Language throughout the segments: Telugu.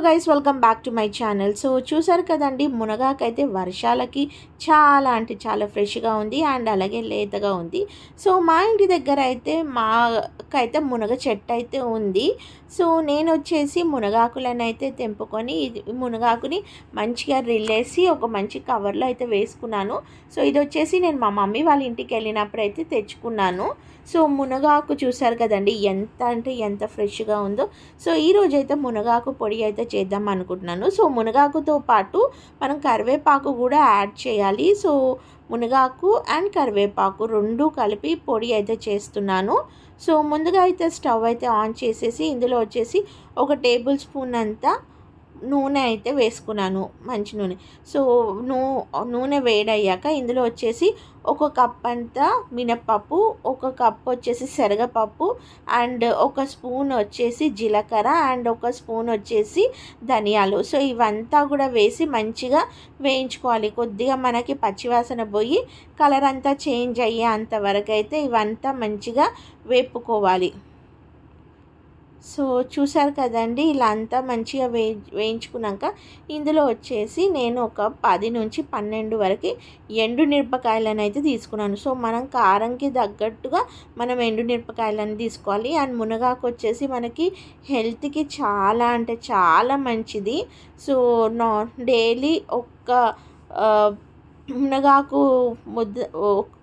Guys welcome back to my channel. So చూసారు కదండి, మునగాకైతే వర్షాలకి చాలా అంటే చాలా ఫ్రెష్గా ఉంది అండ్ అలాగే లేతగా ఉంది. సో మా ఇంటి దగ్గర అయితే మాకైతే మునగ చెట్టు అయితే ఉంది. సో నేను వచ్చేసి మునగాకులను అయితే తెంపుకొని మునగాకుని మంచిగా రిల్లేసి ఒక మంచి కవర్లో అయితే వేసుకున్నాను. సో ఇది వచ్చేసి నేను మా మమ్మీ వాళ్ళ ఇంటికి వెళ్ళినప్పుడు అయితే తెచ్చుకున్నాను. సో మునగాకు చూసారు కదండి ఎంత అంటే ఎంత ఫ్రెష్గా ఉందో. సో ఈరోజైతే మునగాకు పొడి అయితే చేద్దాం అనుకుంటున్నాను. సో మునగాకుతో పాటు మనం కరివేపాకు కూడా యాడ్ చేయాలి. సో మునగాకు అండ్ కరివేపాకు రెండు కలిపి పొడి అయితే చేస్తున్నాను. సో ముందుగా అయితే స్టవ్ అయితే ఆన్ చేసేసి ఇందులో వచ్చేసి ఒక టేబుల్ స్పూన్ అంతా నూనె అయితే వేసుకున్నాను, మంచి నూనె. సో నూనె వేడయ్యాక ఇందులో వచ్చేసి ఒక కప్ అంతా మినప్పప్పు, ఒక కప్ వచ్చేసి శనగపప్పు అండ్ ఒక స్పూన్ వచ్చేసి జీలకర్ర అండ్ ఒక స్పూన్ వచ్చేసి ధనియాలు. సో ఇవంతా కూడా వేసి మంచిగా వేయించుకోవాలి. కొద్దిగా మనకి పచ్చివాసన పోయి కలర్ అంతా చేంజ్ అయ్యే అంతవరకు అయితే ఇవంతా మంచిగా వేపుకోవాలి. సో చూసారు కదండి, ఇలా అంతా మంచిగా వేయించుకున్నాక ఇందులో వచ్చేసి నేను ఒక 10 నుంచి 12 వరకు ఎండు మిరపకాయలను అయితే తీసుకున్నాను. సో మనం కారంకి తగ్గట్టుగా మనం ఎండు మిరపకాయలను తీసుకోవాలి. అండ్ మునగాకు వచ్చేసి మనకి హెల్త్కి చాలా అంటే చాలా మంచిది. సో డైలీ ఒక్క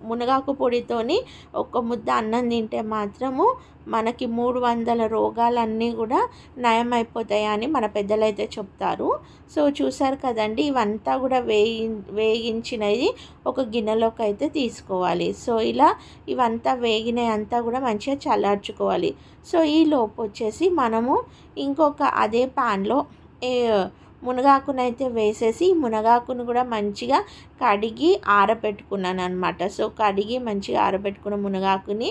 మునగాకు పొడితోని ఒక ముద్ద అన్నం తింటే మాత్రము మనకి 300 రోగాలన్నీ కూడా నయమైపోతాయి అని మన పెద్దలైతే చెప్తారు. సో చూసారు కదండి, ఇవంతా కూడా వేగించినది ఒక గిన్నెలోకి అయితే తీసుకోవాలి. సో ఇలా ఇవంతా వేగినంతా కూడా మంచిగా చల్లార్చుకోవాలి. సో ఈ లోపు వచ్చేసి మనము ఇంకొక అదే ప్యాన్లో మునగాకునైతే వేసేసి మునగాకును కూడా మంచిగా కడిగి ఆరబెట్టుకున్నాను అనమాట. సో కడిగి మంచిగా ఆరబెట్టుకున్న మునగాకుని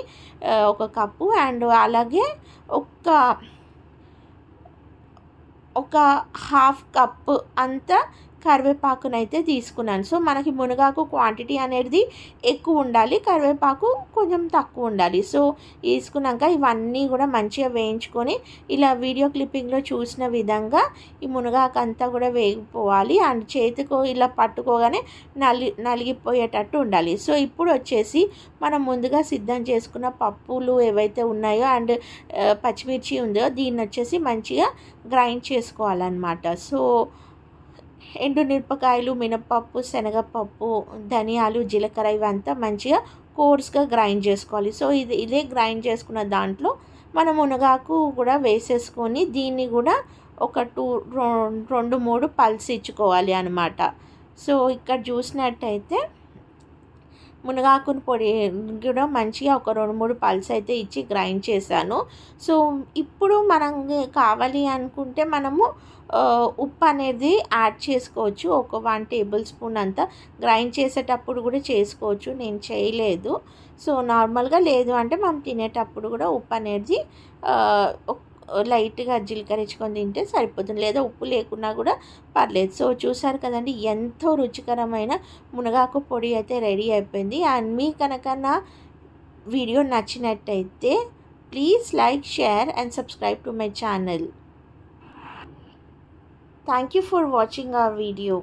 ఒక కప్పు అండ్ అలాగే ఒక హాఫ్ కప్పు అంతా కరివేపాకునైతే తీసుకున్నాను. సో మనకి మునగాకు క్వాంటిటీ అనేది ఎక్కువ ఉండాలి, కరివేపాకు కొంచెం తక్కువ ఉండాలి. సో తీసుకున్నాక ఇవన్నీ కూడా మంచిగా వేయించుకొని ఇలా వీడియో క్లిప్పింగ్లో చూసిన విధంగా ఈ మునగాకు అంతా కూడా వేగిపోవాలి అండ్ చేతికి ఇలా పట్టుకోగానే నలిగిపోయేటట్టు ఉండాలి. సో ఇప్పుడు వచ్చేసి మనం ముందుగా సిద్ధం చేసుకున్న పప్పులు ఏవైతే ఉన్నాయో అండ్ పచ్చిమిర్చి ఉందో దీన్ని వచ్చేసి మంచిగా గ్రైండ్ చేసుకోవాలన్నమాట. సో ఎండు మిరపకాయలు, మినపప్పు, శనగపప్పు, ధనియాలు, జీలకర్ర ఇవంతా మంచిగా కోర్స్గా గ్రైండ్ చేసుకోవాలి. సో ఇదే గ్రైండ్ చేసుకున్న దాంట్లో మనం మునగాకు కూడా వేసేసుకొని దీన్ని కూడా ఒక 2-3 పల్స్ ఇచ్చుకోవాలి అన్నమాట. సో ఇక్కడ చూసినట్టయితే మునగాకుని పొడి కూడా మంచిగా ఒక 2-3 పల్స్ అయితే ఇచ్చి గ్రైండ్ చేశాను. సో ఇప్పుడు మనం కావాలి అనుకుంటే మనము ఉప్పు అనేది యాడ్ చేసుకోవచ్చు. ఒక 1 టేబుల్ స్పూన్ అంతా గ్రైండ్ చేసేటప్పుడు కూడా చేసుకోవచ్చు, నేను చేయలేదు. సో నార్మల్గా లేదు అంటే మనం తినేటప్పుడు కూడా ఉప్పు అనేది లైట్గా జీలకరించుకొని తింటే సరిపోతుంది, లేదా ఉప్పు లేకున్నా కూడా పర్లేదు. సో చూసారు కదండి, ఎంతో రుచికరమైన మునగాకు పొడి అయితే రెడీ అయిపోయింది. అండ్ మీ కనుక నా వీడియో నచ్చినట్టయితే please like, share and subscribe to my channel. Thank you for watching our video.